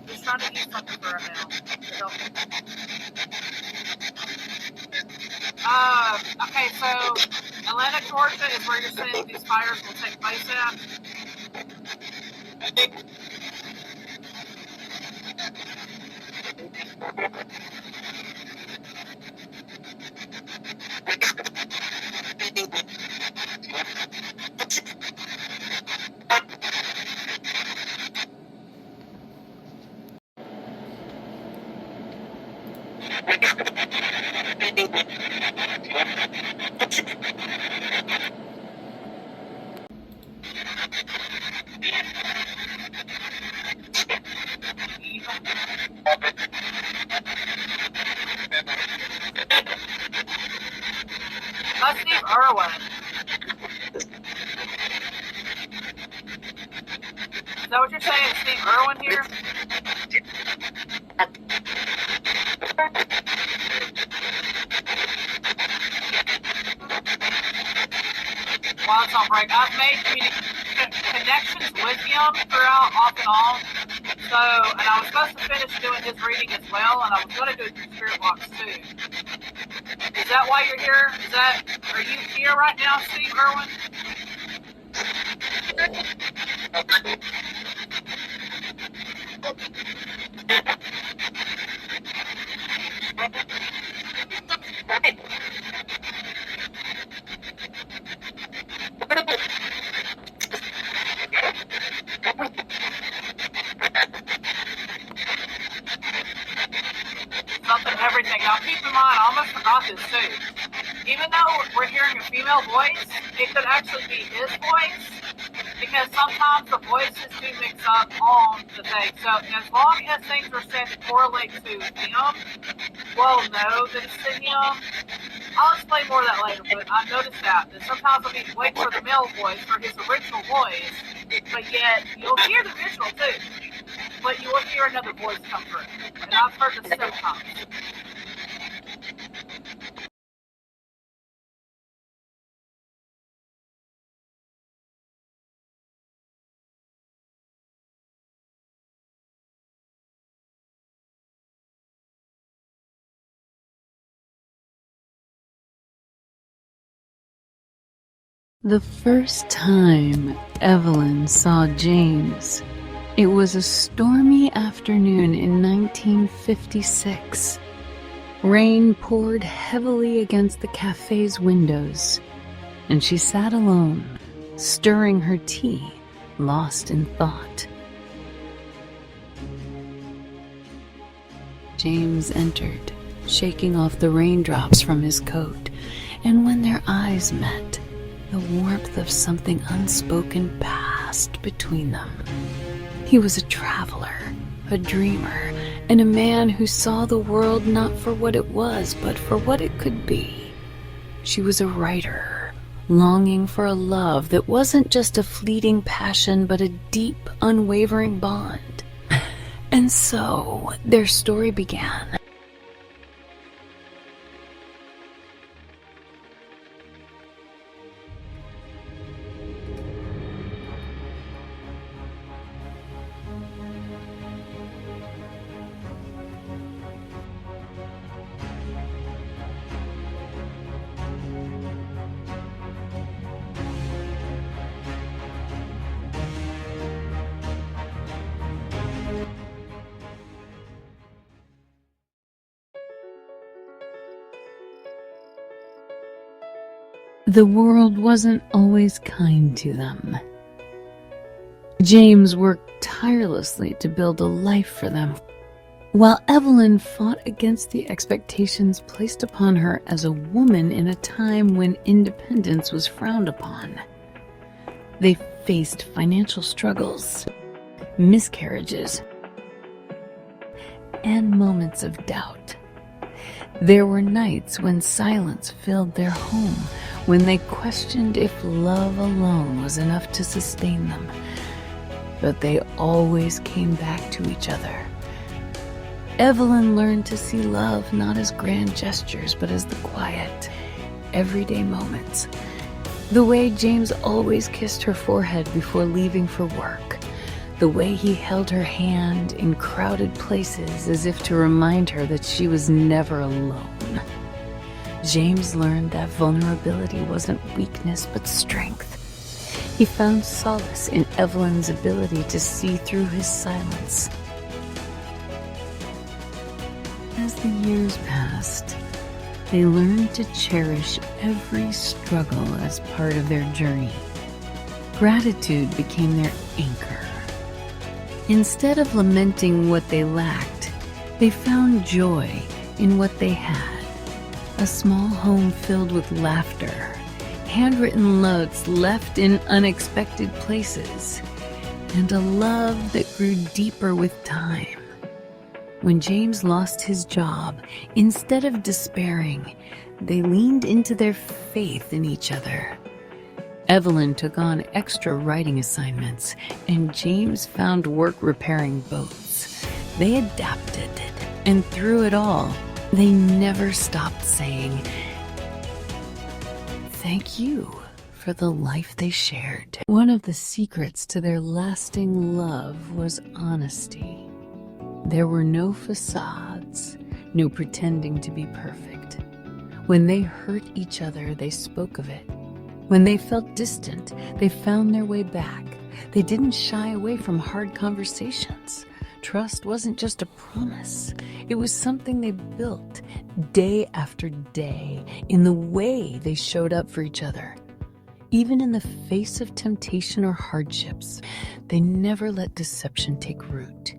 Just trying to eat something for a meal. Okay, so Atlanta, Georgia is where you're saying these fires will take place at? That's Steve Irwin. Is that what you're saying, Steve Irwin here? While it's on break, I've made connections with him throughout, off and on. So, and I was supposed to finish doing his reading as well, and I was going to do it through Spirit Box too. Is that why you're here? Are you here right now, Steve Irwin? Something, everything. Now keep in mind, I almost forgot this too. Even though we're hearing a female voice, it could actually be his voice, because sometimes the voices do mix up on the thing. So as long as things are said to correlate to him, we'll know that it's to him. I'll explain more of that later, but I noticed that sometimes I'll be waiting for the male voice, for his original voice, but yet you'll hear the visual too, but you will hear another voice come through. And I've heard this several times. The first time Evelyn saw James, it was a stormy afternoon in 1956. Rain poured heavily against the cafe's windows, and she sat alone, stirring her tea, lost in thought. James entered, shaking off the raindrops from his coat, and when their eyes met, the warmth of something unspoken passed between them. He was a traveler, a dreamer, and a man who saw the world not for what it was, but for what it could be. She was a writer, longing for a love that wasn't just a fleeting passion, but a deep, unwavering bond. And so, their story began. The world wasn't always kind to them. James worked tirelessly to build a life for them, while Evelyn fought against the expectations placed upon her as a woman in a time when independence was frowned upon. They faced financial struggles, miscarriages, and moments of doubt. There were nights when silence filled their home, when they questioned if love alone was enough to sustain them. But they always came back to each other. Evelyn learned to see love not as grand gestures, but as the quiet, everyday moments. The way James always kissed her forehead before leaving for work. The way he held her hand in crowded places as if to remind her that she was never alone. James learned that vulnerability wasn't weakness but strength. He found solace in Evelyn's ability to see through his silence. As the years passed, they learned to cherish every struggle as part of their journey. Gratitude became their anchor. Instead of lamenting what they lacked, they found joy in what they had. A small home filled with laughter, handwritten notes left in unexpected places, and a love that grew deeper with time. When James lost his job, instead of despairing, they leaned into their faith in each other. Evelyn took on extra writing assignments, and James found work repairing boats. They adapted, and through it all, they never stopped saying, "Thank you for the life they shared." One of the secrets to their lasting love was honesty. There were no facades, no pretending to be perfect. When they hurt each other, they spoke of it. When they felt distant, they found their way back. They didn't shy away from hard conversations. Trust wasn't just a promise. It was something they built day after day in the way they showed up for each other. Even in the face of temptation or hardships, they never let deception take root.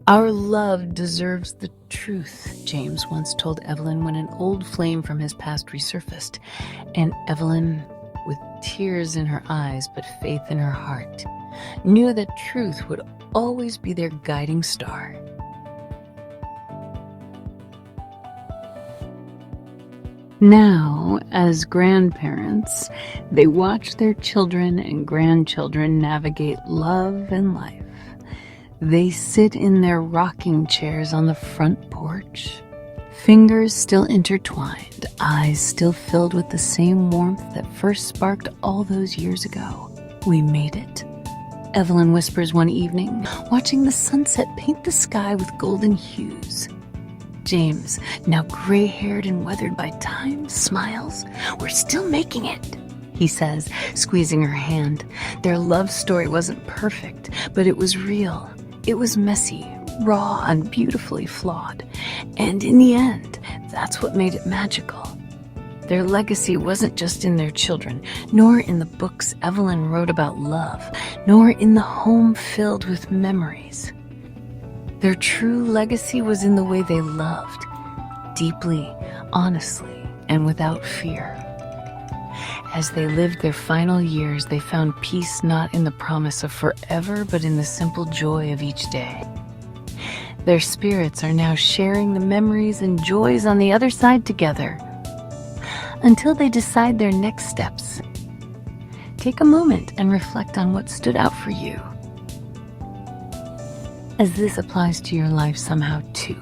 "Our love deserves the truth," James once told Evelyn when an old flame from his past resurfaced. And Evelyn, with tears in her eyes but faith in her heart, knew that truth would always be their guiding star. Now, as grandparents, they watch their children and grandchildren navigate love and life. They sit in their rocking chairs on the front porch, fingers still intertwined, eyes still filled with the same warmth that first sparked all those years ago. "We made it," Evelyn whispers one evening, watching the sunset paint the sky with golden hues. James, now gray-haired and weathered by time, smiles. "We're still making it," he says, squeezing her hand. Their love story wasn't perfect, but it was real. It was messy, raw, and beautifully flawed. And in the end, that's what made it magical. Their legacy wasn't just in their children, nor in the books Evelyn wrote about love, nor in the home filled with memories. Their true legacy was in the way they loved, deeply, honestly, and without fear. As they lived their final years, they found peace not in the promise of forever, but in the simple joy of each day. Their spirits are now sharing the memories and joys on the other side together, until they decide their next steps. Take a moment and reflect on what stood out for you, as this applies to your life somehow too.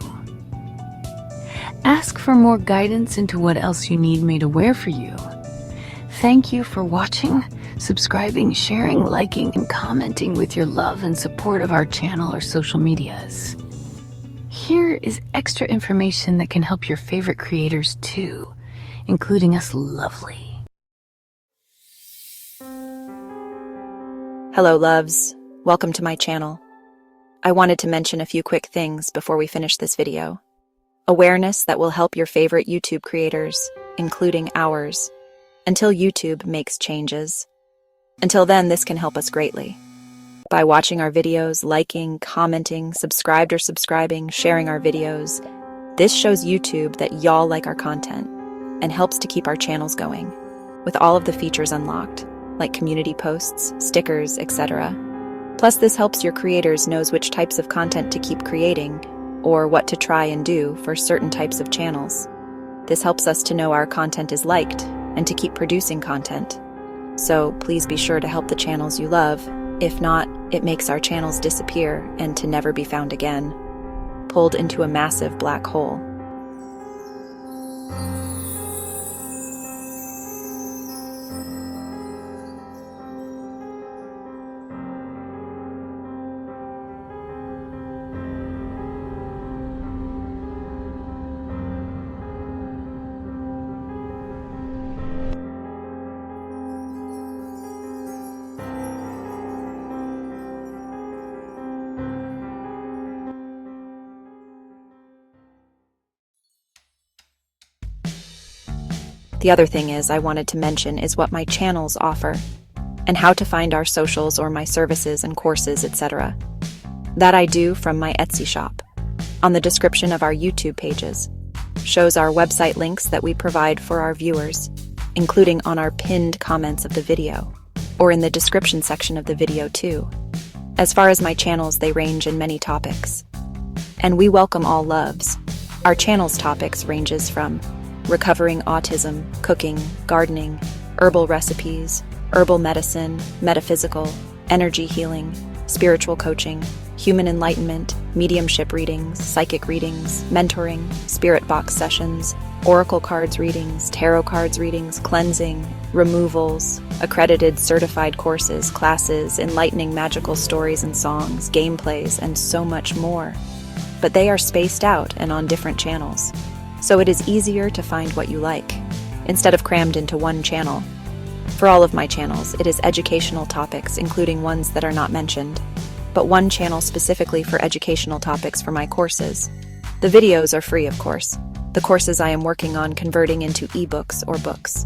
Ask for more guidance into what else you need made aware for you. Thank you for watching, subscribing, sharing, liking, and commenting with your love and support of our channel or social medias. Here is extra information that can help your favorite creators too, including us lovely. Hello, loves. Welcome to my channel. I wanted to mention a few quick things before we finish this video. Awareness that will help your favorite YouTube creators, including ours, until YouTube makes changes. Until then, this can help us greatly. By watching our videos, liking, commenting, subscribing, sharing our videos, this shows YouTube that y'all like our content and helps to keep our channels going, with all of the features unlocked, like community posts, stickers, etc. Plus, this helps your creators knows which types of content to keep creating, or what to try and do for certain types of channels. This helps us to know our content is liked, and to keep producing content. So please be sure to help the channels you love. If not, it makes our channels disappear and to never be found again, pulled into a massive black hole. The other thing I wanted to mention is what my channels offer, and how to find our socials or my services and courses, etc. That I do from my Etsy shop. On the description of our YouTube pages, shows our website links that we provide for our viewers, including on our pinned comments of the video, or in the description section of the video too. As far as my channels, they range in many topics. And we welcome all loves. Our channel's topics ranges from recovering autism, cooking, gardening, herbal recipes, herbal medicine, metaphysical, energy healing, spiritual coaching, human enlightenment, mediumship readings, psychic readings, mentoring, spirit box sessions, oracle cards readings, tarot cards readings, cleansing, removals, accredited certified courses, classes, enlightening magical stories and songs, gameplays, and so much more. But they are spaced out and on different channels, so it is easier to find what you like, instead of crammed into one channel. For all of my channels, it is educational topics, including ones that are not mentioned, but one channel specifically for educational topics for my courses. The videos are free, of course. The courses I am working on converting into ebooks or books.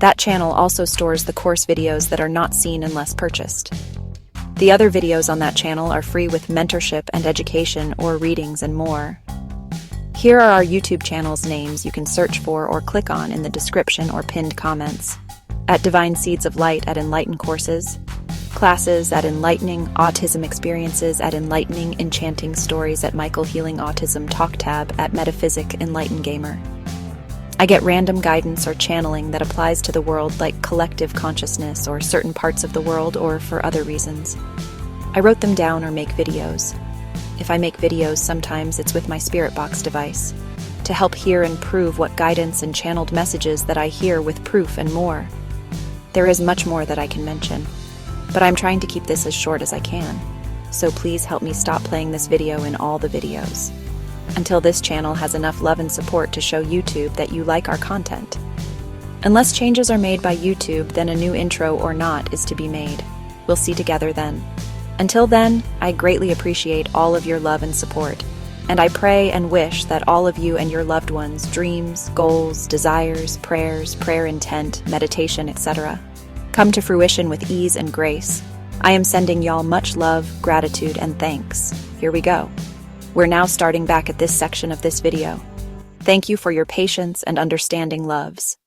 That channel also stores the course videos that are not seen unless purchased. The other videos on that channel are free with mentorship and education or readings and more. Here are our YouTube channel's names you can search for or click on in the description or pinned comments. At Divine Seeds of Light at Enlighten Courses, classes at Enlightening Autism Experiences at Enlightening Enchanting Stories at Michael Healing Autism Talk Tab at Metaphysic Enlighten Gamer. I get random guidance or channeling that applies to the world, like collective consciousness or certain parts of the world, or for other reasons. I wrote them down or make videos. If I make videos, sometimes it's with my Spirit Box device, to help hear and prove what guidance and channeled messages that I hear with proof and more. There is much more that I can mention, but I'm trying to keep this as short as I can, so please help me stop playing this video in all the videos, until this channel has enough love and support to show YouTube that you like our content. Unless changes are made by YouTube, then a new intro or not is to be made. We'll see together then. Until then, I greatly appreciate all of your love and support, and I pray and wish that all of you and your loved ones' dreams, goals, desires, prayers, prayer intent, meditation, etc. come to fruition with ease and grace. I am sending y'all much love, gratitude, and thanks. Here we go. We're now starting back at this section of this video. Thank you for your patience and understanding, loves.